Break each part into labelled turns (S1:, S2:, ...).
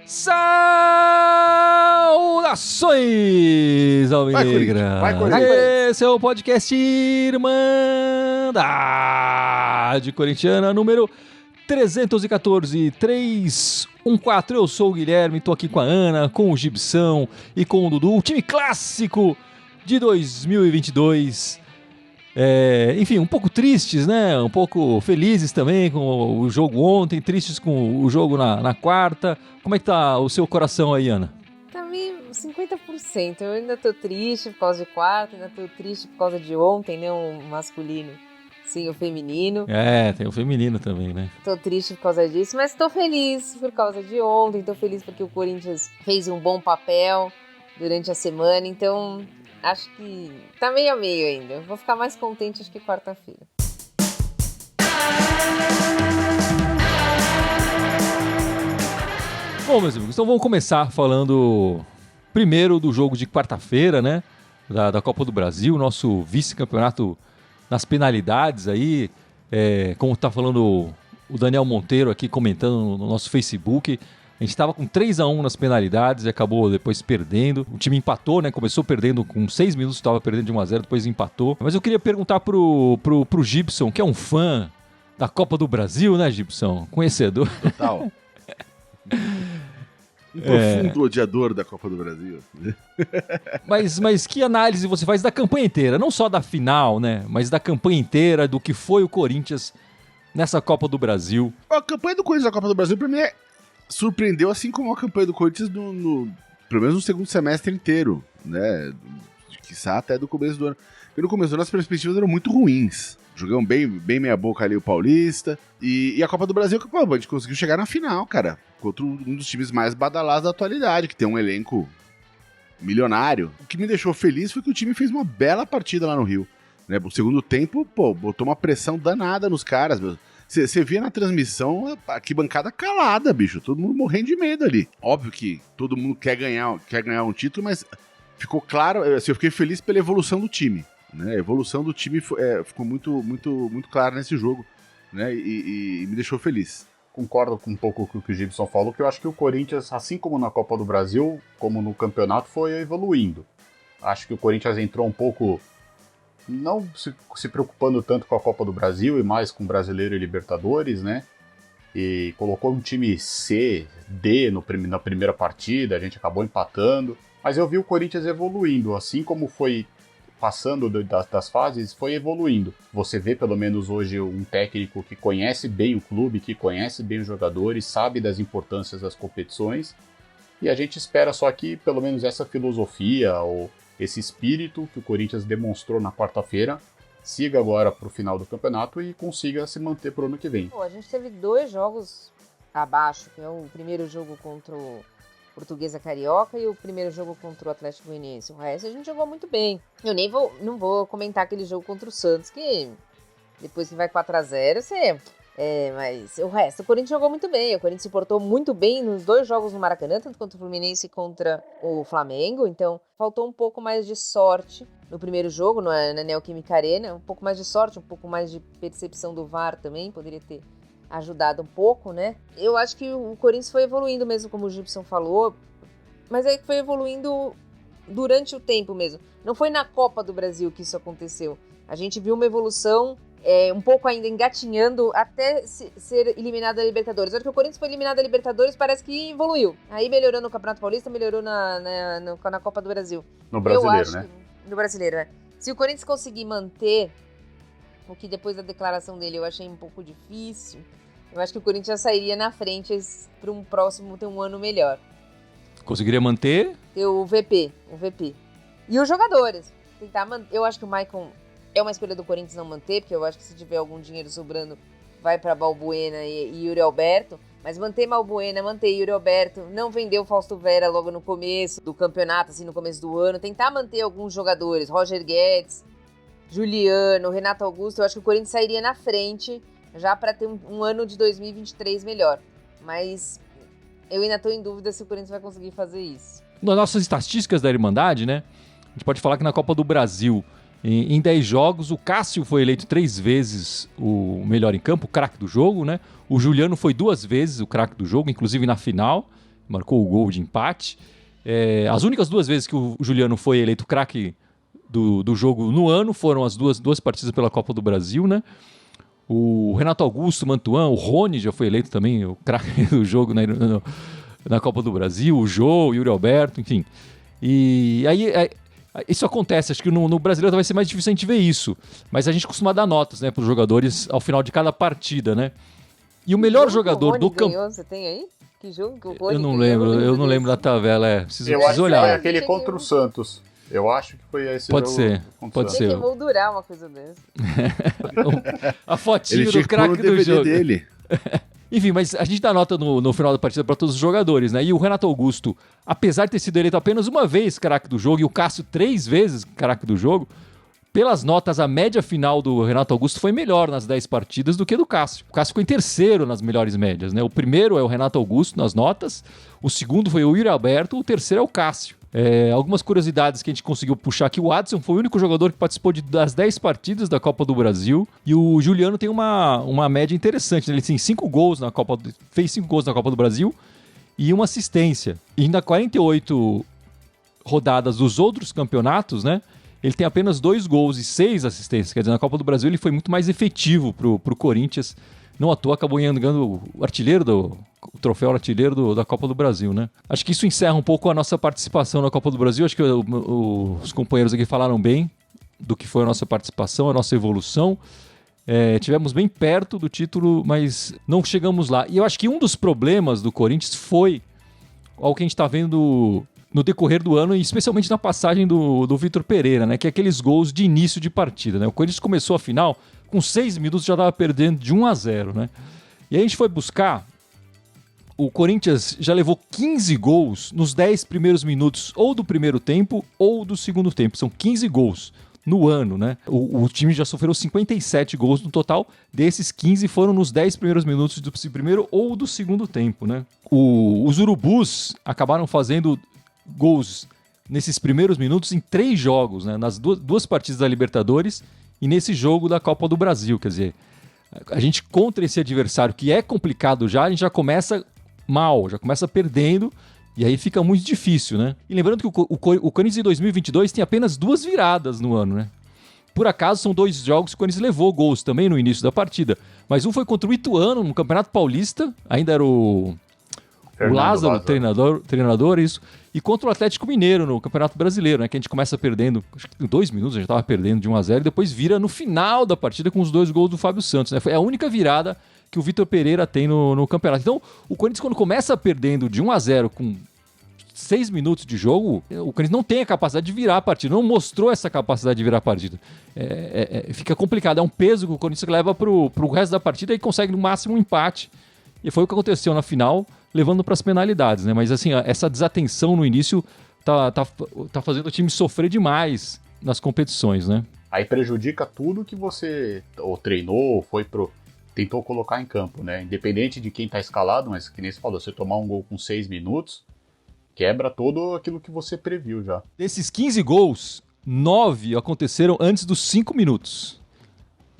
S1: Saudações, Alvinegra! Esse é o podcast Irmandade Corintiana, número 314, 314. Eu sou o Guilherme, tô aqui com a Ana, com o Gibson e com o Dudu, o time clássico de 2022. Enfim, um pouco tristes, né? Um pouco felizes também com o jogo ontem, tristes com o jogo na quarta. Como é que tá o seu coração aí, Ana?
S2: Tá meio 50%. Eu ainda tô triste por causa de quarta, ainda tô triste por causa de ontem, né? O masculino, sim, o feminino.
S1: Tem o feminino também, né?
S2: Tô triste por causa disso, mas tô feliz por causa de ontem, tô feliz porque o Corinthians fez um bom papel durante a semana, então acho que tá meio a meio ainda. Eu vou ficar mais contente acho que quarta-feira.
S1: Bom, meus amigos, então vamos começar falando primeiro do jogo de quarta-feira, né? Da Copa do Brasil, nosso vice-campeonato nas penalidades aí. Como tá falando o Daniel Monteiro aqui comentando no nosso Facebook, a gente estava com 3-1 nas penalidades e acabou depois perdendo. O time empatou, né? Começou perdendo com 6 minutos, estava perdendo de 1-0, depois empatou. Mas eu queria perguntar pro Gibson, que é um fã da Copa do Brasil, né, Gibson? Conhecedor.
S3: Total. Um profundo odiador da Copa do Brasil.
S1: Mas que análise você faz da campanha inteira? Não só da final, né? Mas da campanha inteira, do que foi o Corinthians nessa Copa do Brasil.
S3: A campanha do Corinthians na Copa do Brasil, pra mim, surpreendeu, assim como a campanha do Corinthians pelo menos no segundo semestre inteiro, né? Quiçá até do começo do ano. Porque no começo do ano as perspectivas eram muito ruins. Jogamos bem meia boca ali o Paulista. E a Copa do Brasil, pô, a gente conseguiu chegar na final, cara. Contra um dos times mais badalados da atualidade, que tem um elenco milionário. O que me deixou feliz foi que o time fez uma bela partida lá no Rio. Né? O segundo tempo, pô, botou uma pressão danada nos caras, meu. Você via na transmissão a arquibancada calada, bicho. Todo mundo morrendo de medo ali. Óbvio que todo mundo quer ganhar um título, mas ficou claro, assim, eu fiquei feliz pela evolução do time. Né? A evolução do time ficou muito, muito, muito clara nesse jogo, né? E me deixou feliz.
S4: Concordo com um pouco com o que o Gibson falou, que eu acho que o Corinthians, assim como na Copa do Brasil, como no campeonato, foi evoluindo. Acho que o Corinthians entrou um pouco, não se preocupando tanto com a Copa do Brasil e mais com Brasileiro e Libertadores, né? E colocou um time C, D na primeira partida, a gente acabou empatando. Mas eu vi o Corinthians evoluindo, assim como foi passando das fases, foi evoluindo. Você vê pelo menos hoje um técnico que conhece bem o clube, que conhece bem os jogadores, sabe das importâncias das competições, e a gente espera só que pelo menos essa filosofia ou esse espírito que o Corinthians demonstrou na quarta-feira siga agora para o final do campeonato e consiga se manter para o ano que vem.
S2: A gente teve 2 jogos abaixo, que é o primeiro jogo contra o Portuguesa Carioca e o primeiro jogo contra o Atlético Goianiense. O resto a gente jogou muito bem. Eu não vou comentar aquele jogo contra o Santos, que depois que vai 4-0, mas o resto, o Corinthians jogou muito bem. O Corinthians se portou muito bem nos 2 jogos no Maracanã, tanto contra o Fluminense e contra o Flamengo. Então, faltou um pouco mais de sorte no primeiro jogo, na Neoquímica Arena. Um pouco mais de sorte, um pouco mais de percepção do VAR também, poderia ter ajudado um pouco, né? Eu acho que o Corinthians foi evoluindo mesmo, como o Gibson falou, mas aí foi evoluindo durante o tempo mesmo. Não foi na Copa do Brasil que isso aconteceu. A gente viu uma evolução um pouco ainda engatinhando até ser eliminado da Libertadores. A hora que o Corinthians foi eliminado da Libertadores, parece que evoluiu. Aí melhorou no Campeonato Paulista, melhorou na Copa do Brasil.
S4: No Brasileiro, né?
S2: No Brasileiro, né? Se o Corinthians conseguir manter o que depois da declaração dele eu achei um pouco difícil, eu acho que o Corinthians já sairia na frente para um próximo ter um ano melhor.
S1: Conseguiria manter?
S2: Ter o VP. E os jogadores. Eu acho que o Maicon é uma escolha do Corinthians não manter, porque eu acho que se tiver algum dinheiro sobrando, vai para Balbuena e Yuri Alberto. Mas manter Balbuena, manter Yuri Alberto, não vender o Fausto Vera logo no começo do campeonato, assim, no começo do ano. Tentar manter alguns jogadores, Roger Guedes, Juliano, Renato Augusto. Eu acho que o Corinthians sairia na frente já para ter um ano de 2023 melhor. Mas eu ainda estou em dúvida se o Corinthians vai conseguir fazer isso.
S1: Nas nossas estatísticas da Irmandade, né? A gente pode falar que na Copa do Brasil, Em 10 jogos, o Cássio foi eleito 3 vezes o melhor em campo, o craque do jogo, né? O Juliano foi 2 vezes o craque do jogo, inclusive na final, marcou o gol de empate. As únicas 2 vezes que o Juliano foi eleito craque do jogo no ano foram as duas partidas pela Copa do Brasil, né? O Renato Augusto, Mantuan, o Rony já foi eleito também o craque do jogo na Copa do Brasil, o Jô, o Yuri Alberto, enfim. E aí isso acontece, acho que no Brasileiro vai ser mais difícil a gente ver isso, mas a gente costuma dar notas, né, para os jogadores ao final de cada partida, né? E o melhor jogador do campo...
S2: Você tem aí? Que jogo que o Rony
S1: Eu não lembro da tabela, preciso
S4: acho
S1: olhar.
S4: Que foi aquele contra o Santos. Eu acho que foi esse
S1: pode
S4: jogo.
S1: Pode ser.
S2: Tem que emoldurar uma coisa dessa.
S1: A fotinho do craque do jogo.
S3: Dele.
S1: Enfim, mas a gente dá nota no final da partida para todos os jogadores, né? E o Renato Augusto, apesar de ter sido eleito apenas uma vez craque do jogo e o Cássio 3 vezes craque do jogo, pelas notas, a média final do Renato Augusto foi melhor nas 10 partidas do que do Cássio. O Cássio ficou em terceiro nas melhores médias, né? O primeiro é o Renato Augusto nas notas, o segundo foi o Yuri Alberto, o terceiro é o Cássio. Algumas curiosidades que a gente conseguiu puxar aqui. O Adson foi o único jogador que participou das 10 partidas da Copa do Brasil. E o Juliano tem uma média interessante, né? Ele tem 5 gols fez 5 gols na Copa do Brasil e uma assistência. E ainda 48 rodadas dos outros campeonatos, né? Ele tem apenas 2 gols e 6 assistências. Quer dizer, na Copa do Brasil ele foi muito mais efetivo pro Corinthians. Não à toa acabou ganhando o troféu artilheiro da Copa do Brasil, né? Acho que isso encerra um pouco a nossa participação na Copa do Brasil. Acho que os companheiros aqui falaram bem do que foi a nossa participação, a nossa evolução. Tivemos bem perto do título, mas não chegamos lá. E eu acho que um dos problemas do Corinthians foi algo que a gente está vendo no decorrer do ano, e especialmente na passagem do Vitor Pereira, né? Que é aqueles gols de início de partida, né? O Corinthians começou a final, com 6 minutos já estava perdendo de 1-0, né? E aí a gente foi buscar, o Corinthians já levou 15 gols nos 10 primeiros minutos, ou do primeiro tempo, ou do segundo tempo. São 15 gols no ano, né? O time já sofreu 57 gols no total, desses 15 foram nos 10 primeiros minutos do primeiro ou do segundo tempo, né? Os Urubus acabaram fazendo gols nesses primeiros minutos em 3 jogos, né? Nas duas partidas da Libertadores e nesse jogo da Copa do Brasil. Quer dizer, a gente contra esse adversário que é complicado já, a gente já começa mal, já começa perdendo, e aí fica muito difícil, né? E lembrando que o Corinthians em 2022 tem apenas 2 viradas no ano, né? Por acaso são 2 jogos que o Corinthians levou gols também no início da partida, mas um foi contra o Ituano no Campeonato Paulista, ainda era o Lázaro, treinador, isso. E contra o Atlético Mineiro no Campeonato Brasileiro, né? Que a gente começa perdendo, acho que em 2 minutos a gente estava perdendo de 1-0 e depois vira no final da partida com os 2 gols do Fábio Santos, né? Foi a única virada que o Vitor Pereira tem no campeonato. Então, o Corinthians, quando começa perdendo de 1-0 com 6 minutos de jogo, o Corinthians não tem a capacidade de virar a partida, não mostrou essa capacidade de virar a partida. Fica complicado, é um peso que o Corinthians leva pro resto da partida e consegue no máximo um empate. E foi o que aconteceu na final, levando para as penalidades, né? Mas assim, essa desatenção no início tá fazendo o time sofrer demais nas competições, né?
S4: Aí prejudica tudo que você ou treinou, tentou colocar em campo, né? Independente de quem tá escalado, mas que nem você falou, você tomar um gol com 6 minutos, quebra todo aquilo que você previu já.
S1: Desses 15 gols, 9 aconteceram antes dos 5 minutos.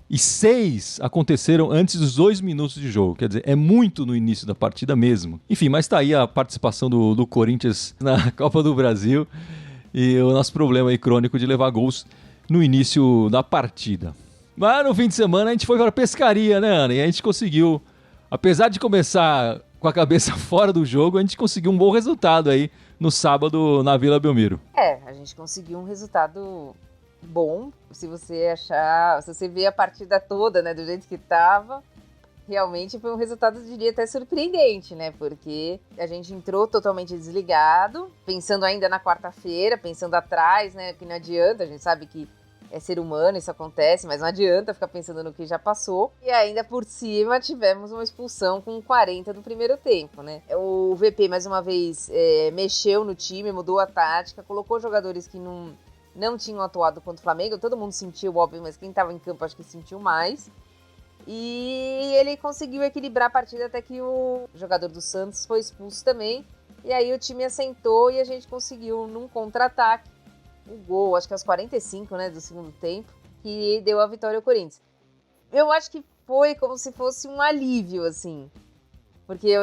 S1: E 6 aconteceram antes dos 2 minutos de jogo. Quer dizer, é muito no início da partida mesmo. Enfim, mas tá aí a participação do Corinthians na Copa do Brasil e o nosso problema aí crônico de levar gols no início da partida. Mas no fim de semana a gente foi para a pescaria, né, Ana? E a gente conseguiu, apesar de começar com a cabeça fora do jogo, a gente conseguiu um bom resultado aí no sábado na Vila Belmiro.
S2: A gente conseguiu um resultado bom, se você ver a partida toda, né, do jeito que tava, realmente foi um resultado, eu diria, até surpreendente, né, porque a gente entrou totalmente desligado, pensando ainda na quarta-feira, pensando atrás, né, que não adianta, a gente sabe que é ser humano, isso acontece, mas não adianta ficar pensando no que já passou. E ainda por cima tivemos uma expulsão com 40 do primeiro tempo, né? O VP, mais uma vez, mexeu no time, mudou a tática, colocou jogadores que não tinham atuado contra o Flamengo. Todo mundo sentiu, óbvio, mas quem estava em campo acho que sentiu mais. E ele conseguiu equilibrar a partida até que o jogador do Santos foi expulso também. E aí o time assentou e a gente conseguiu, num contra-ataque, o gol, acho que aos 45, né, do segundo tempo, que deu a vitória ao Corinthians. Eu acho que foi como se fosse um alívio, assim. Porque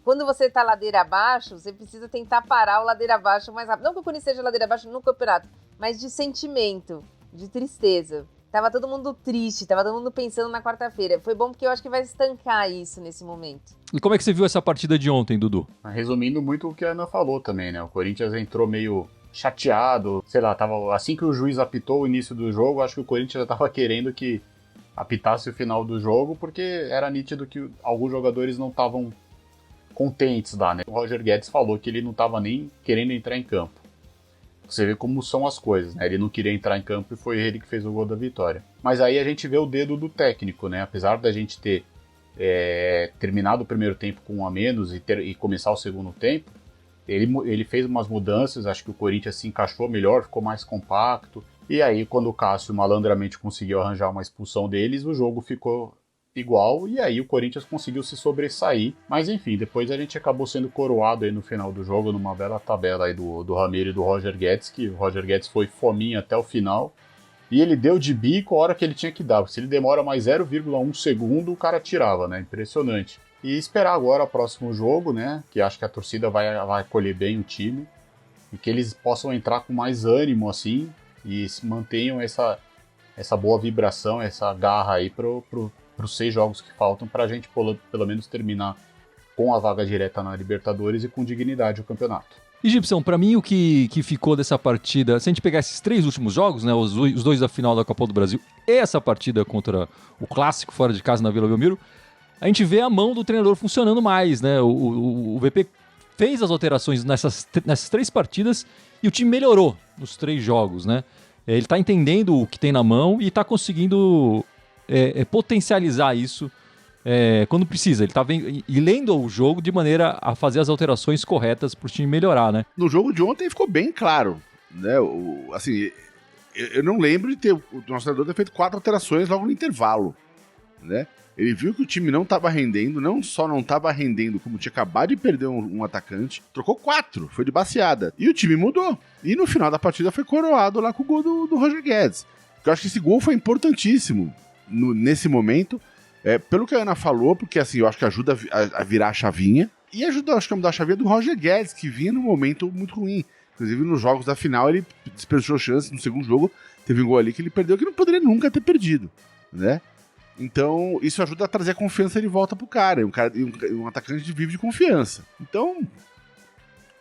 S2: quando você tá ladeira abaixo, você precisa tentar parar o ladeira abaixo mais rápido. Não que o Corinthians seja ladeira abaixo no campeonato, mas de sentimento, de tristeza. Tava todo mundo triste, tava todo mundo pensando na quarta-feira. Foi bom porque eu acho que vai estancar isso nesse momento.
S1: E como é que você viu essa partida de ontem, Dudu?
S4: Resumindo muito o que a Ana falou também, né? O Corinthians entrou meio chateado, sei lá, tava assim que o juiz apitou o início do jogo, acho que o Corinthians já tava querendo que apitasse o final do jogo, porque era nítido que alguns jogadores não estavam contentes lá, né? O Roger Guedes falou que ele não tava nem querendo entrar em campo. Você vê como são as coisas, né? Ele não queria entrar em campo e foi ele que fez o gol da vitória. Mas aí a gente vê o dedo do técnico, né? Apesar da gente ter terminado o primeiro tempo com 1 a menos e começar o segundo tempo, ele fez umas mudanças, acho que o Corinthians se encaixou melhor, ficou mais compacto. E aí, quando o Cássio malandramente conseguiu arranjar uma expulsão deles, o jogo ficou igual, e aí o Corinthians conseguiu se sobressair. Mas enfim, depois a gente acabou sendo coroado aí no final do jogo, numa bela tabela aí do Ramiro e do Roger Guedes, que o Roger Guedes foi fominha até o final. E ele deu de bico a hora que ele tinha que dar, porque se ele demora mais 0,1 segundo, o cara tirava, né? Impressionante. E esperar agora o próximo jogo, né? Que acho que a torcida vai acolher bem o time. E que eles possam entrar com mais ânimo, assim, e mantenham essa boa vibração, essa garra aí pros 6 jogos que faltam, pra gente pelo menos terminar com a vaga direta na Libertadores e com dignidade o campeonato.
S1: E Gibson, pra mim o que ficou dessa partida, se a gente pegar esses 3 últimos jogos, né, os 2 da final da Copa do Brasil e essa partida contra o Clássico fora de casa na Vila Belmiro, a gente vê a mão do treinador funcionando mais, né? O VP fez as alterações nessas 3 partidas e o time melhorou nos 3 jogos, né? Ele tá entendendo o que tem na mão e tá conseguindo potencializar isso quando precisa. Ele tá lendo o jogo de maneira a fazer as alterações corretas pro time melhorar, né?
S3: No jogo de ontem ficou bem claro, né? Assim, eu não lembro de o nosso treinador ter feito 4 alterações logo no intervalo, né? Ele viu que o time não estava rendendo, não só não estava rendendo, como tinha acabado de perder um atacante, trocou 4, foi de baseada. E o time mudou. E no final da partida foi coroado lá com o gol do Roger Guedes. Eu acho que esse gol foi importantíssimo nesse momento, pelo que a Ana falou, porque assim, eu acho que ajuda a virar a chavinha. E ajuda, acho que a mudar a chavinha do Roger Guedes, que vinha num momento muito ruim. Inclusive nos jogos da final ele desperdiçou chances. No segundo jogo teve um gol ali que ele perdeu, que não poderia nunca ter perdido, né? Então, isso ajuda a trazer a confiança de volta pro cara. Um atacante que vive de confiança. Então,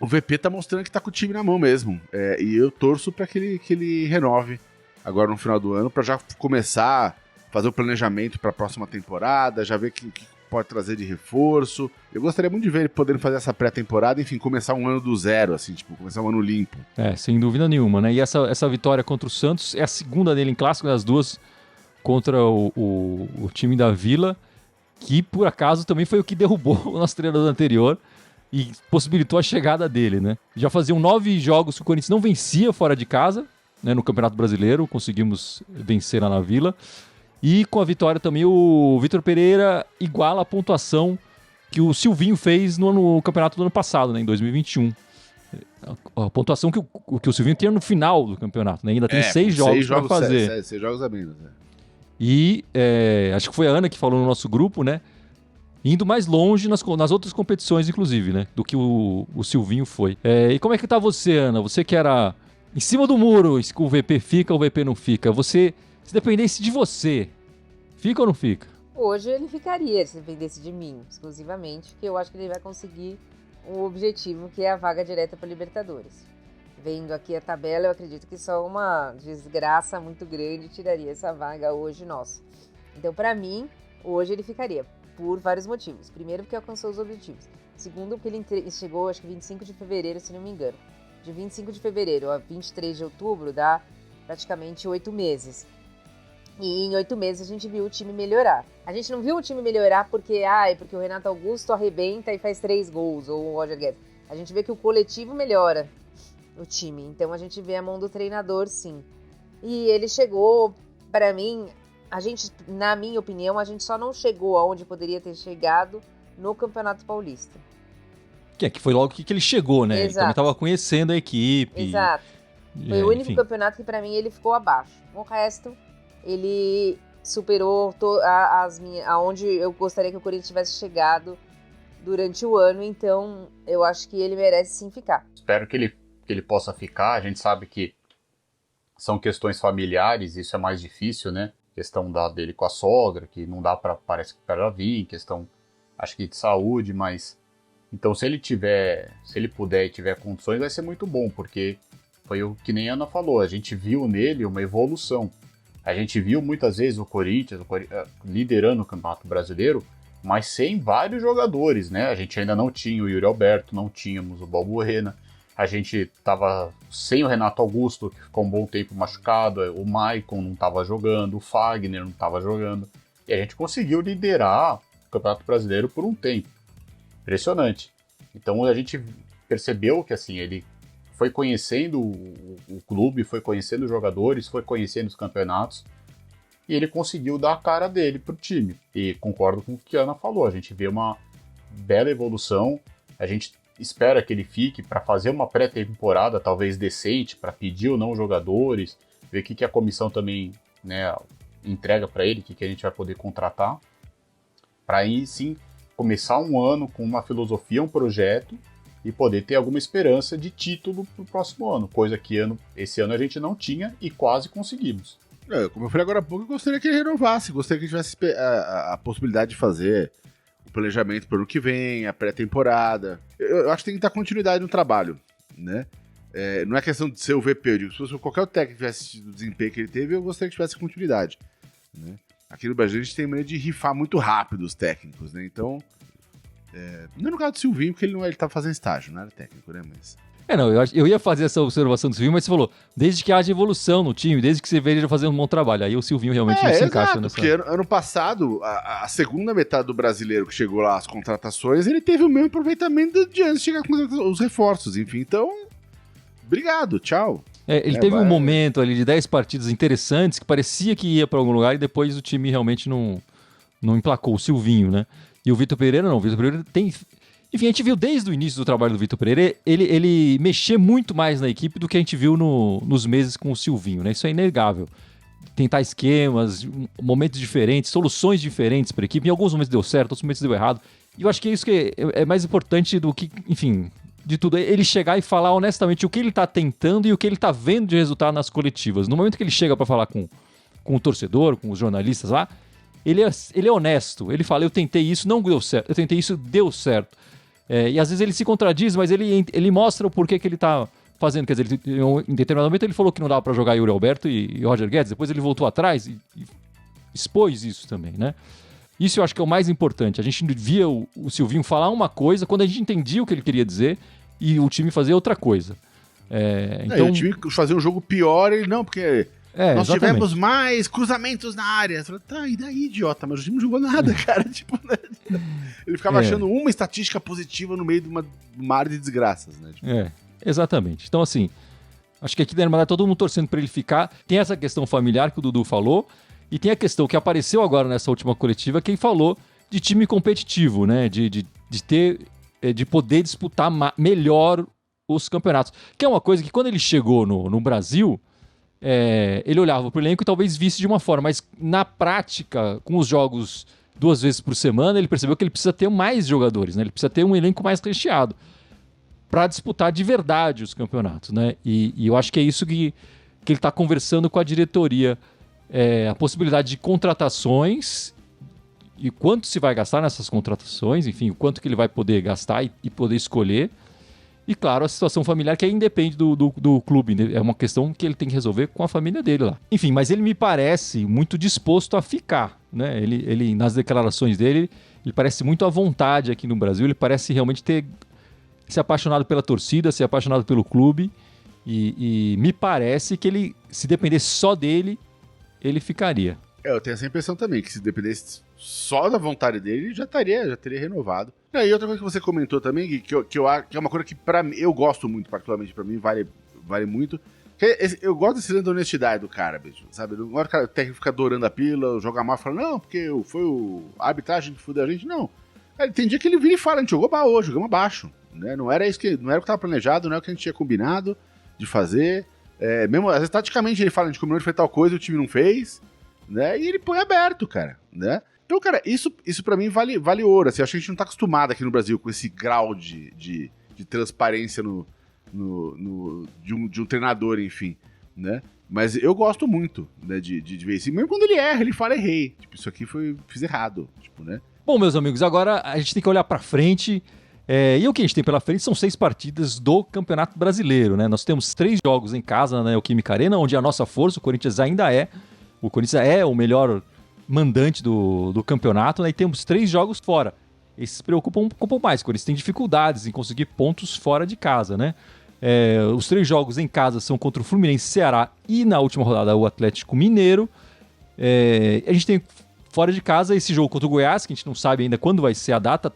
S3: o VP tá mostrando que tá com o time na mão mesmo. E eu torço pra que ele renove agora no final do ano, pra já começar a fazer o planejamento pra próxima temporada, já ver o que pode trazer de reforço. Eu gostaria muito de ver ele podendo fazer essa pré-temporada, enfim, começar um ano do zero, assim, tipo, começar um ano limpo.
S1: Sem dúvida nenhuma, né? E essa vitória contra o Santos é a segunda dele em clássico, das 2 contra o time da Vila, que por acaso também foi o que derrubou o nosso treinador anterior e possibilitou a chegada dele, né? Já faziam 9 jogos que o Corinthians não vencia fora de casa, né, no Campeonato Brasileiro, conseguimos vencer lá na Vila. E com a vitória também o Vitor Pereira iguala a pontuação que o Silvinho fez no campeonato do ano passado, né, em 2021. A pontuação que o Silvinho tinha no final do campeonato, né? Ainda tem 6 jogos para fazer.
S3: 6 jogos a menos, né?
S1: E acho que foi a Ana que falou no nosso grupo, né? Indo mais longe nas outras competições, inclusive, né? Do que o Silvinho foi. E como é que tá você, Ana? Você que era em cima do muro, o VP fica, o VP não fica. Você, se dependesse de você, fica ou não fica?
S2: Hoje ele ficaria, se dependesse de mim, exclusivamente, porque eu acho que ele vai conseguir o objetivo, que é a vaga direta para Libertadores. Vendo aqui a tabela, eu acredito que só uma desgraça muito grande tiraria essa vaga hoje nossa. Então, para mim, hoje ele ficaria, por vários motivos. Primeiro, porque alcançou os objetivos. Segundo, porque ele chegou, acho que 25 de fevereiro, se não me engano. De 25 de fevereiro a 23 de outubro dá praticamente 8 meses. E em 8 meses a gente viu o time melhorar. A gente não viu o time melhorar porque o Renato Augusto arrebenta e faz 3 gols, ou o Roger Guedes. A gente vê que o coletivo melhora o time. Então a gente vê a mão do treinador, sim. E ele chegou, para mim, na minha opinião, a gente só não chegou aonde poderia ter chegado no Campeonato Paulista.
S1: Que foi logo que ele chegou, né?
S2: Exato.
S1: Ele também estava conhecendo a equipe.
S2: Exato. Foi o único campeonato que pra mim ele ficou abaixo. O resto, ele superou aonde eu gostaria que o Corinthians tivesse chegado durante o ano, então eu acho que ele merece sim ficar.
S4: Espero que ele possa ficar. A gente sabe que são questões familiares, isso é mais difícil, né? Questão dele com a sogra, que não dá parece que para ela vir, questão, acho que de saúde, mas então se ele puder e tiver condições, vai ser muito bom, porque foi o que nem a Ana falou, a gente viu nele uma evolução. A gente viu muitas vezes o Corinthians liderando o Campeonato Brasileiro, mas sem vários jogadores, né? A gente ainda não tinha o Yuri Alberto, não tínhamos o Balbuena, a gente estava sem o Renato Augusto, que ficou um bom tempo machucado, o Maicon não estava jogando, o Fagner não estava jogando, e a gente conseguiu liderar o Campeonato Brasileiro por um tempo. Impressionante. Então a gente percebeu que assim, ele foi conhecendo o clube, foi conhecendo os jogadores, foi conhecendo os campeonatos, e ele conseguiu dar a cara dele pro time. E concordo com o que a Ana falou, a gente vê uma bela evolução, a gente espera que ele fique para fazer uma pré-temporada talvez decente, para pedir ou não jogadores, ver o que a comissão também, né, entrega para ele, o que a gente vai poder contratar, para aí sim começar um ano com uma filosofia, um projeto, e poder ter alguma esperança de título pro próximo ano, coisa que esse ano a gente não tinha e quase conseguimos.
S3: Como eu falei agora há pouco, eu gostaria que ele renovasse, gostaria que ele tivesse a possibilidade de fazer o planejamento para o ano que vem, a pré-temporada. Eu acho que tem que dar continuidade no trabalho, né? Não é questão de ser o VP, eu digo, se fosse qualquer técnico que tivesse tido o desempenho que ele teve, eu gostaria que tivesse continuidade, né? Aqui no Brasil a gente tem maneira de rifar muito rápido os técnicos, né? Então, não é no caso do Silvinho, porque ele tá fazendo estágio, não era técnico, né? Mas...
S1: Não, eu ia fazer essa observação do Silvinho, mas você falou, desde que haja evolução no time, desde que você veja ele fazendo um bom trabalho. Aí o Silvinho realmente se encaixa nessa...
S3: porque ano passado, a segunda metade do brasileiro que chegou lá, as contratações, ele teve o mesmo aproveitamento de antes de chegar com os reforços, enfim. Então, obrigado, tchau.
S1: Ele teve um momento ali de 10 partidas interessantes que parecia que ia para algum lugar e depois o time realmente não emplacou, o Silvinho, né? E o Vitor Pereira não, o Vitor Pereira tem... Enfim, a gente viu desde o início do trabalho do Vitor Pereira ele mexer muito mais na equipe do que a gente viu nos meses com o Silvinho, né? Isso é inegável. Tentar esquemas, momentos diferentes, soluções diferentes para a equipe. Em alguns momentos deu certo, outros momentos deu errado. E eu acho que é isso que é mais importante do que, enfim, de tudo. Ele chegar e falar honestamente o que ele está tentando e o que ele está vendo de resultado nas coletivas. No momento que ele chega para falar com o torcedor, com os jornalistas lá, ele é honesto. Ele fala, eu tentei isso, não deu certo. Eu tentei isso, deu certo. E às vezes ele se contradiz, mas ele mostra o porquê que ele tá fazendo. Quer dizer, em determinado momento ele falou que não dava para jogar Yuri Alberto e Roger Guedes, depois ele voltou atrás e expôs isso também, né? Isso eu acho que é o mais importante. A gente via o Silvinho falar uma coisa quando a gente entendia o que ele queria dizer e o time fazer outra coisa. Então... o time
S3: fazer um jogo pior, ele não, porque... nós
S1: exatamente.
S3: tivemos mais cruzamentos na área. Falei, tá, e daí, idiota? Mas o time não jogou nada, cara. Tipo, né? Ele ficava achando uma estatística positiva no meio de uma mar de desgraças, né? Tipo...
S1: Exatamente. Então, assim, acho que aqui na Irmandade todo mundo torcendo pra ele ficar. Tem essa questão familiar que o Dudu falou, e tem a questão que apareceu agora nessa última coletiva, quem falou de time competitivo, né? De poder disputar melhor os campeonatos. Que é uma coisa que quando ele chegou no Brasil... ele olhava pro elenco e talvez visse de uma forma, mas na prática, com os jogos 2 vezes por semana, ele percebeu que ele precisa ter mais jogadores, né? Ele precisa ter um elenco mais recheado para disputar de verdade os campeonatos, né? E eu acho que é isso que ele está conversando com a diretoria, a possibilidade de contratações e quanto se vai gastar nessas contratações, enfim, o quanto que ele vai poder gastar e poder escolher. E, claro, a situação familiar que aí independe do clube, né? É uma questão que ele tem que resolver com a família dele lá. Enfim, mas ele me parece muito disposto a ficar, né? Ele nas declarações dele, ele parece muito à vontade aqui no Brasil, ele parece realmente ter se apaixonado pela torcida, se apaixonado pelo clube, e me parece que ele, se dependesse só dele, ele ficaria.
S3: Eu tenho essa impressão também, que se dependesse só da vontade dele, ele já teria renovado. E outra coisa que você comentou também, que é uma coisa que pra mim, eu gosto muito, particularmente pra mim, vale muito. Eu gosto desse lance da honestidade do cara, bicho, sabe? Não gosto do técnico ficar adorando a pila, jogar mal e falar, não, porque foi a arbitragem que fudeu a gente, não. Tem dia que ele vira e fala, a gente jogou mal hoje, jogamos abaixo, né? Não era o que estava planejado, não era o que a gente tinha combinado de fazer. Mesmo, às vezes, taticamente, ele fala, a gente combinou de fazer tal coisa e o time não fez, né? E ele põe aberto, cara, né? Então, cara, isso pra mim vale ouro. Assim, acho que a gente não tá acostumado aqui no Brasil com esse grau de transparência de um treinador, enfim, né? Mas eu gosto muito, né, de ver isso. E mesmo quando ele erra, ele fala, errei. Tipo, isso aqui fiz errado, tipo, né?
S1: Bom, meus amigos, agora a gente tem que olhar pra frente. E o que a gente tem pela frente são 6 partidas do Campeonato Brasileiro, né? Nós temos 3 jogos em casa na Neoquímica Arena, onde a nossa força, o Corinthians ainda é. O Corinthians é o melhor mandante do campeonato, né? E temos 3 jogos fora. Esses se preocupam mais, o Corinthians tem dificuldades em conseguir pontos fora de casa, né? Os 3 jogos em casa são contra o Fluminense, Ceará e, na última rodada, o Atlético Mineiro. A gente tem fora de casa esse jogo contra o Goiás, que a gente não sabe ainda quando vai ser a data,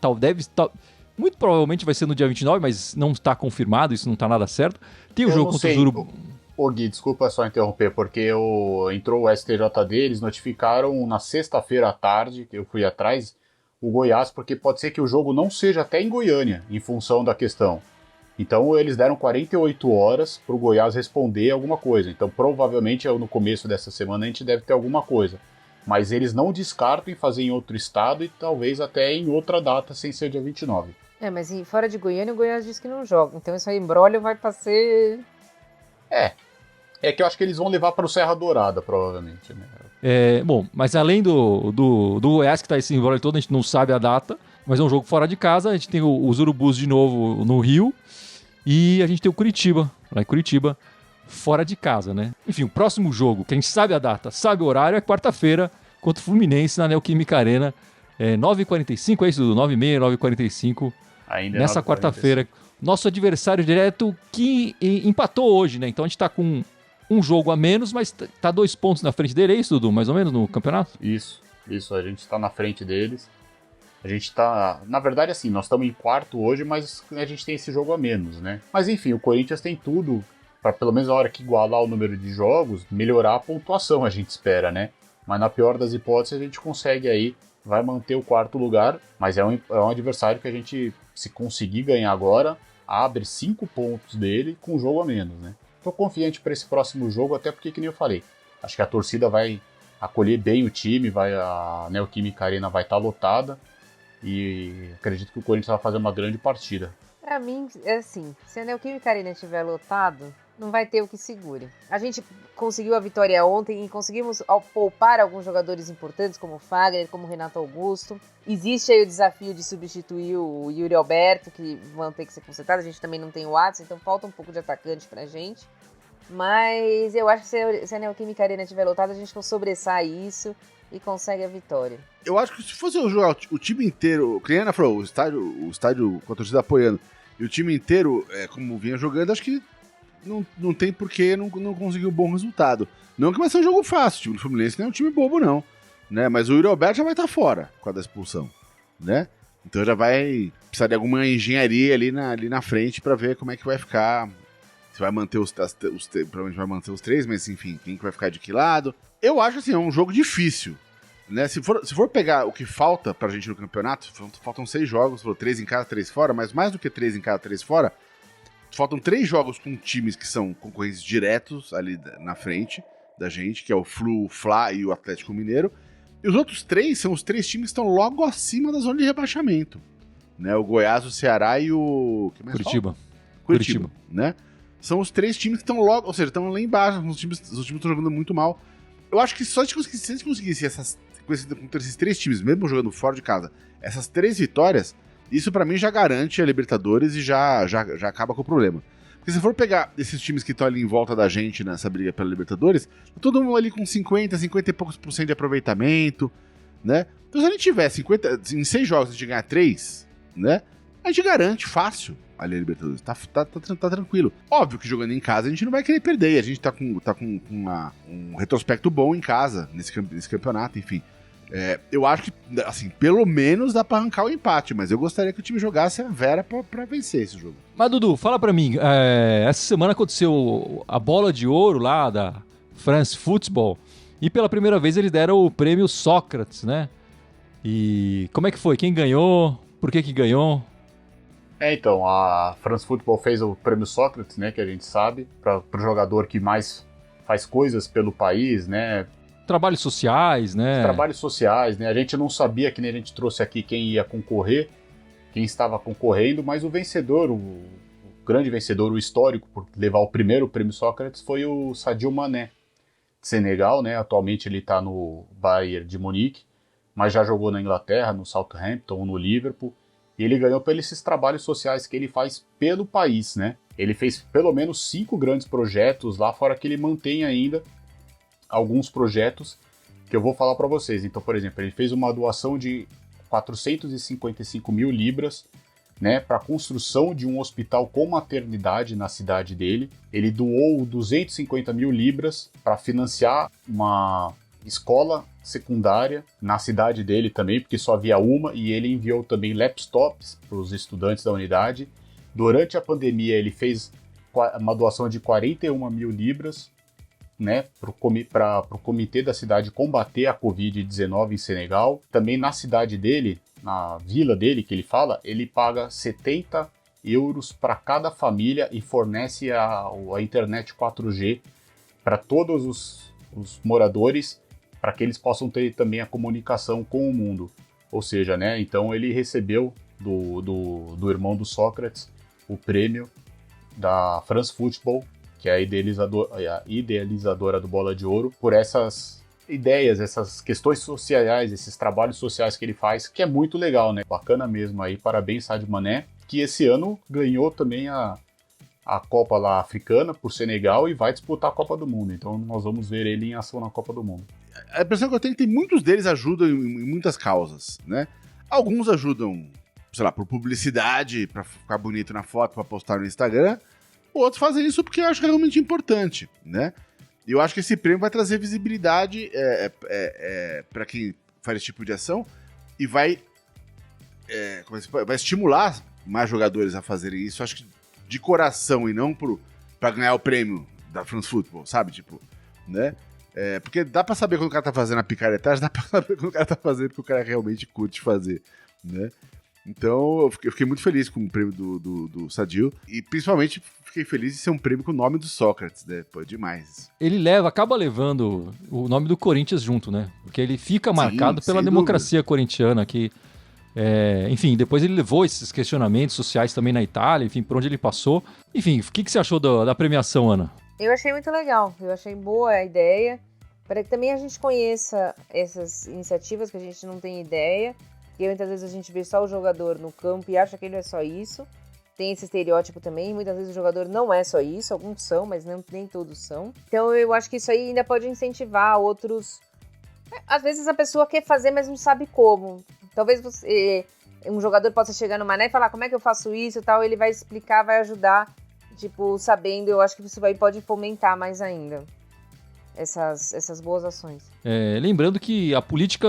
S1: muito provavelmente vai ser no dia 29, mas não está confirmado, isso não está nada certo. Tem o jogo contra o Urubu.
S4: Ô Gui, desculpa só interromper, porque entrou o STJD, eles notificaram na sexta-feira à tarde, que eu fui atrás, o Goiás, porque pode ser que o jogo não seja até em Goiânia, em função da questão. Então eles deram 48 horas para o Goiás responder alguma coisa. Então provavelmente no começo dessa semana a gente deve ter alguma coisa. Mas eles não descartam em fazer em outro estado e talvez até em outra data, sem ser dia 29.
S2: Mas fora de Goiânia, o Goiás diz que não joga. Então isso aí, embrólio vai pra ser...
S4: É que eu acho que eles vão levar para o Serra Dourada, provavelmente, né?
S1: Bom, mas além do Goiás, que tá esse embrólio todo, a gente não sabe a data, mas é um jogo fora de casa, a gente tem os Urubus de novo no Rio, e a gente tem o Curitiba, lá em Curitiba, fora de casa, né? Enfim, o próximo jogo, que a gente sabe a data, sabe o horário, é quarta-feira, contra o Fluminense, na Neoquímica Arena, 9h45, é isso, 9h30, 9h45,
S4: ainda
S1: nessa quarta-feira. Nosso adversário direto que empatou hoje, né? Então a gente tá com um jogo a menos, mas tá 2 pontos na frente dele, é isso, Dudu? Mais ou menos no campeonato?
S4: Isso, a gente tá na frente deles. A gente tá... Na verdade, assim, nós estamos em quarto hoje, mas a gente tem esse jogo a menos, né? Mas enfim, o Corinthians tem tudo para pelo menos na hora que igualar o número de jogos, melhorar a pontuação, a gente espera, né? Mas na pior das hipóteses, a gente consegue aí, vai manter o 4º lugar, mas é um adversário que a gente, se conseguir ganhar agora, abre 5 pontos dele com um jogo a menos, né? Tô confiante para esse próximo jogo, até porque, que nem eu falei, acho que a torcida vai acolher bem o time, a Neoquímica Arena vai estar lotada, e acredito que o Corinthians vai fazer uma grande partida.
S2: Pra mim, é assim, se a Neoquímica Arena estiver lotado, não vai ter o que segure. A gente conseguiu a vitória ontem e conseguimos poupar alguns jogadores importantes, como o Fagner, como o Renato Augusto. Existe aí o desafio de substituir o Yuri Alberto, que vão ter que ser consertados. A gente também não tem o Watson, então falta um pouco de atacante pra gente. Mas eu acho que se a Neoquímica Arena estiver lotada, a gente sobressai isso e consegue a vitória.
S3: Eu acho que se fosse eu jogar o time inteiro, o Criana falou, o estádio com a torcida apoiando, e o time inteiro, como vinha jogando, acho que não tem porquê não conseguir um bom resultado. Não que vai ser um jogo fácil, o time do Fluminense não é um time bobo, não. Né? Mas o Yuri Alberto já vai estar fora com a da expulsão. Né? Então já vai precisar de alguma engenharia ali na frente para ver como é que vai ficar. Se vai manter provavelmente vai manter os 3, mas enfim, quem que vai ficar de que lado. Eu acho assim, é um jogo difícil. Né? Se for pegar o que falta pra gente no campeonato, faltam 6 jogos, 3 em casa, 3 fora, mas mais do que 3 em casa, 3 fora, faltam 3 jogos com times que são concorrentes diretos ali na frente da gente, que é o Flu, o Fla e o Atlético Mineiro. E os outros 3 são os 3 times que estão logo acima da zona de rebaixamento. Né? O Goiás, o Ceará e o... Curitiba. Né? São os 3 times que estão logo... Ou seja, estão lá embaixo. Os times estão jogando muito mal. Eu acho que se a gente conseguisse com esses 3 times, mesmo jogando fora de casa, essas 3 vitórias, isso pra mim já garante a Libertadores e já acaba com o problema. Porque se for pegar esses times que estão ali em volta da gente nessa briga pela Libertadores, todo mundo ali com 50 e poucos % de aproveitamento, né? Então se a gente tiver em 6 jogos a gente ganhar 3, né? A gente garante fácil ali a Libertadores. Tá tranquilo. Óbvio que jogando em casa a gente não vai querer perder. E a gente tá com um retrospecto bom em casa nesse campeonato, enfim. Eu acho que, assim, pelo menos dá pra arrancar o empate, mas eu gostaria que o time jogasse a Vera pra vencer esse jogo.
S1: Mas, Dudu, fala pra mim, essa semana aconteceu a bola de ouro lá da France Football e pela primeira vez eles deram o prêmio Sócrates, né? E como é que foi? Quem ganhou? Por que ganhou?
S4: Então, a France Football fez o Prêmio Sócrates, né, que a gente sabe, para o jogador que mais faz coisas pelo país, né?
S1: Trabalhos sociais, né?
S4: Trabalhos sociais, né? A gente não sabia, que nem a gente trouxe aqui, quem ia concorrer, quem estava concorrendo, mas o vencedor, o grande vencedor, o histórico, por levar o primeiro Prêmio Sócrates, foi o Sadio Mané, de Senegal, né? Atualmente ele está no Bayern de Munique, mas já jogou na Inglaterra, no Southampton, no Liverpool, e ele ganhou por esses trabalhos sociais que ele faz pelo país, né? Ele fez pelo menos 5 grandes projetos lá, fora que ele mantém ainda alguns projetos que eu vou falar para vocês. Então, por exemplo, ele fez uma doação de 455 mil libras, né, para a construção de um hospital com maternidade na cidade dele. Ele doou 250 mil libras para financiar uma escola secundária na cidade dele também, porque só havia uma, e ele enviou também laptops para os estudantes da unidade. Durante a pandemia, ele fez uma doação de 41 mil libras, né, para o comitê da cidade combater a Covid-19 em Senegal. Também na cidade dele, na vila dele que ele fala, ele paga 70 euros para cada família e fornece a internet 4G para todos os moradores, para que eles possam ter também a comunicação com o mundo. Ou seja, né, então ele recebeu do irmão do Sócrates o prêmio da France Football, que é a idealizadora do Bola de Ouro, por essas ideias, essas questões sociais, esses trabalhos sociais que ele faz, que é muito legal, né? Bacana mesmo aí, parabéns Sadio Mané, que esse ano ganhou também a Copa lá africana por Senegal e vai disputar a Copa do Mundo, então nós vamos ver ele em ação na Copa do Mundo.
S3: A impressão que eu tenho é que muitos deles ajudam em muitas causas, né? Alguns ajudam, sei lá, por publicidade, pra ficar bonito na foto, pra postar no Instagram. Outros fazem isso porque eu acho que é realmente importante, né? E eu acho que esse prêmio vai trazer visibilidade pra quem faz esse tipo de ação e vai estimular mais jogadores a fazerem isso, acho que de coração e não pra ganhar o prêmio da France Football, sabe? Tipo, né? Porque dá pra saber quando o cara tá fazendo a picaretagem, dá pra saber quando o cara tá fazendo porque o cara realmente curte fazer, né? Então eu fiquei muito feliz com o prêmio do Sadio e principalmente fiquei feliz de ser um prêmio com o nome do Sócrates, né? Pô, demais.
S1: Ele acaba levando o nome do Corinthians junto, né? Porque ele fica marcado pela democracia corintiana que... enfim, depois ele levou esses questionamentos sociais também na Itália, enfim, por onde ele passou. Enfim, o que você achou da premiação, Ana?
S2: Eu achei muito legal, eu achei boa a ideia, para que também a gente conheça essas iniciativas que a gente não tem ideia, porque muitas vezes a gente vê só o jogador no campo e acha que ele é só isso. Tem esse estereótipo também, muitas vezes o jogador não é só isso, alguns são, mas nem todos são. Então eu acho que isso aí ainda pode incentivar outros. Às vezes a pessoa quer fazer, mas não sabe como. Talvez um jogador possa chegar no Mané e falar como é que eu faço isso e tal, ele vai explicar, vai ajudar, tipo, sabendo. Eu acho que isso pode fomentar mais ainda essas boas ações.
S1: Lembrando que a política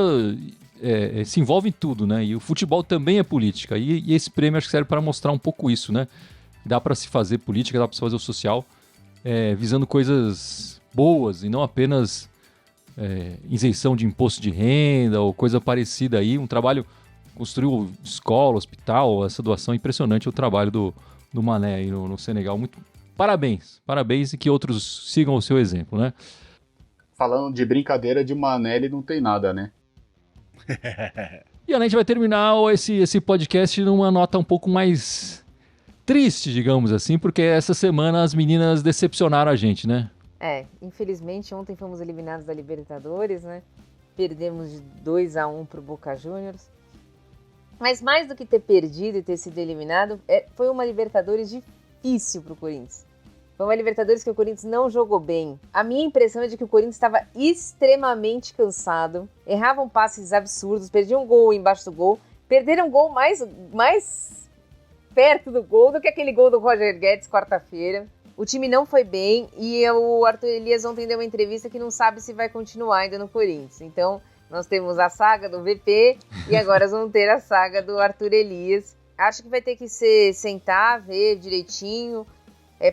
S1: se envolve em tudo, né? E o futebol também é política. E esse prêmio acho que serve para mostrar um pouco isso, né? Dá para se fazer política, dá para se fazer o social, visando coisas boas e não apenas isenção de imposto de renda ou coisa parecida aí. Um trabalho, construiu escola, hospital, essa doação impressionante, o trabalho do Mané aí no Senegal. Muito parabéns e que outros sigam o seu exemplo, né?
S4: Falando de brincadeira de Mané, ele não tem nada, né?
S1: E a gente vai terminar esse podcast numa nota um pouco mais triste, digamos assim, porque essa semana as meninas decepcionaram a gente, né?
S2: Infelizmente ontem fomos eliminados da Libertadores, né? Perdemos de 2-1 pro Boca Juniors. Mas mais do que ter perdido e ter sido eliminado, foi uma Libertadores difícil pro Corinthians. Foi uma Libertadores que o Corinthians não jogou bem. A minha impressão é de que o Corinthians estava extremamente cansado. Erravam passes absurdos, perdiam um gol embaixo do gol. Perderam um gol mais perto do gol do que aquele gol do Roger Guedes quarta-feira. O time não foi bem e o Arthur Elias ontem deu uma entrevista que não sabe se vai continuar ainda no Corinthians. Então, nós temos a saga do VP e agora vamos ter a saga do Arthur Elias. Acho que vai ter que sentar, ver direitinho,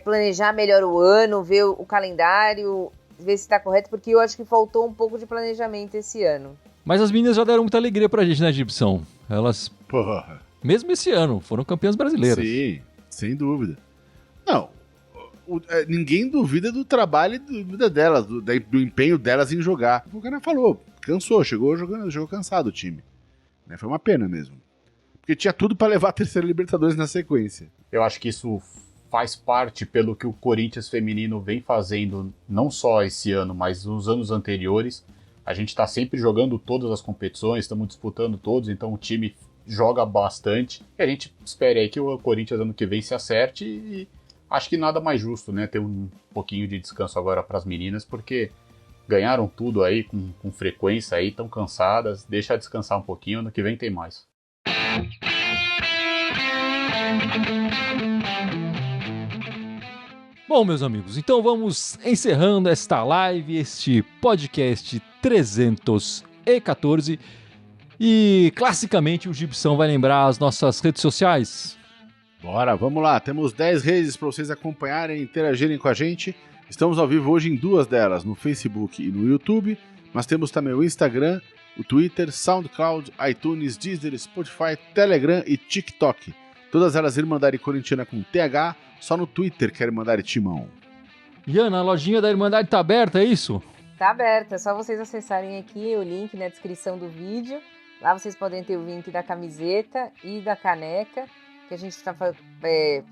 S2: planejar melhor o ano, ver o calendário, ver se está correto, porque eu acho que faltou um pouco de planejamento esse ano.
S1: Mas as meninas já deram muita alegria pra gente, né, Gibson? Elas Mesmo esse ano, foram campeãs brasileiras.
S3: Sim, sem dúvida. Não, ninguém duvida do trabalho e duvida delas, do empenho delas em jogar. O cara falou, cansou, chegou cansado o time. Né? Foi uma pena mesmo. Porque tinha tudo pra levar a terceira Libertadores na sequência.
S4: Eu acho que isso faz parte pelo que o Corinthians feminino vem fazendo, não só esse ano, mas nos anos anteriores. A gente tá sempre jogando todas as competições, estamos disputando todos, então o time joga bastante. E a gente espera aí que o Corinthians ano que vem se acerte e acho que nada mais justo, né? Ter um pouquinho de descanso agora para as meninas, porque ganharam tudo aí com frequência aí, estão cansadas. Deixa descansar um pouquinho, ano que vem tem mais.
S1: Bom, meus amigos, então vamos encerrando esta live, este podcast 314. E, classicamente, o Gibson vai lembrar as nossas redes sociais.
S3: Bora, vamos lá. Temos 10 redes para vocês acompanharem e interagirem com a gente. Estamos ao vivo hoje em 2 delas, no Facebook e no YouTube. Mas temos também o Instagram, o Twitter, SoundCloud, iTunes, Deezer, Spotify, Telegram e TikTok. Todas elas Irmandade Corintiana com TH, só no Twitter que é Irmandade Timão.
S1: Iana, a lojinha da Irmandade tá aberta, é isso?
S2: Tá aberta, é só vocês acessarem aqui o link na descrição do vídeo. Lá vocês podem ter o link da camiseta e da caneca, que a gente está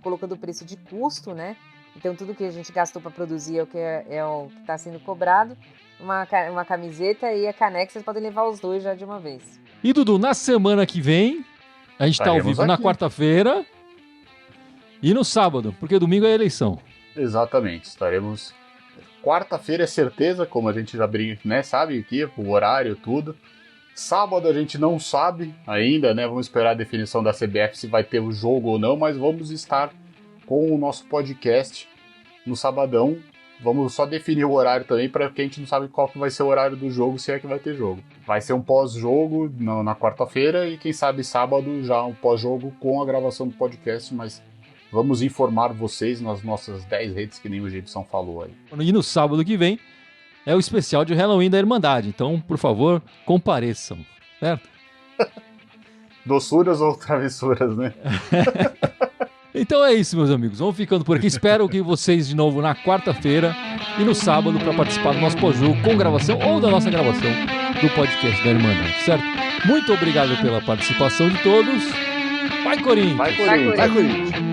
S2: colocando o preço de custo, né? Então tudo que a gente gastou para produzir é o que está sendo cobrado. Uma camiseta e a caneca, vocês podem levar os dois já de uma vez.
S1: E Dudu, na semana que vem, a gente tá ao vivo na quarta-feira e no sábado, porque domingo é eleição.
S4: Exatamente, estaremos... Quarta-feira é certeza, como a gente já sabe aqui, o horário, tudo. Sábado a gente não sabe ainda, né? Vamos esperar a definição da CBF se vai ter o jogo ou não, mas vamos estar com o nosso podcast no sabadão. Vamos só definir o horário também, porque a gente não sabe qual que vai ser o horário do jogo, se é que vai ter jogo. Vai ser um pós-jogo na quarta-feira e quem sabe sábado já um pós-jogo com a gravação do podcast, mas vamos informar vocês nas nossas 10 redes que nem o Gibson falou aí.
S1: E no sábado que vem é o especial de Halloween da Irmandade, então, por favor, compareçam, certo?
S4: Doçuras ou travessuras, né?
S1: Então é isso, meus amigos. Vamos ficando por aqui. Espero que vocês de novo na quarta-feira e no sábado para participar do nosso pós-jogo com gravação ou da nossa gravação do podcast da Irmandade, certo? Muito obrigado pela participação de todos. Vai, Corinthians!
S4: Vai, Corinthians!
S3: Vai, Corinthians!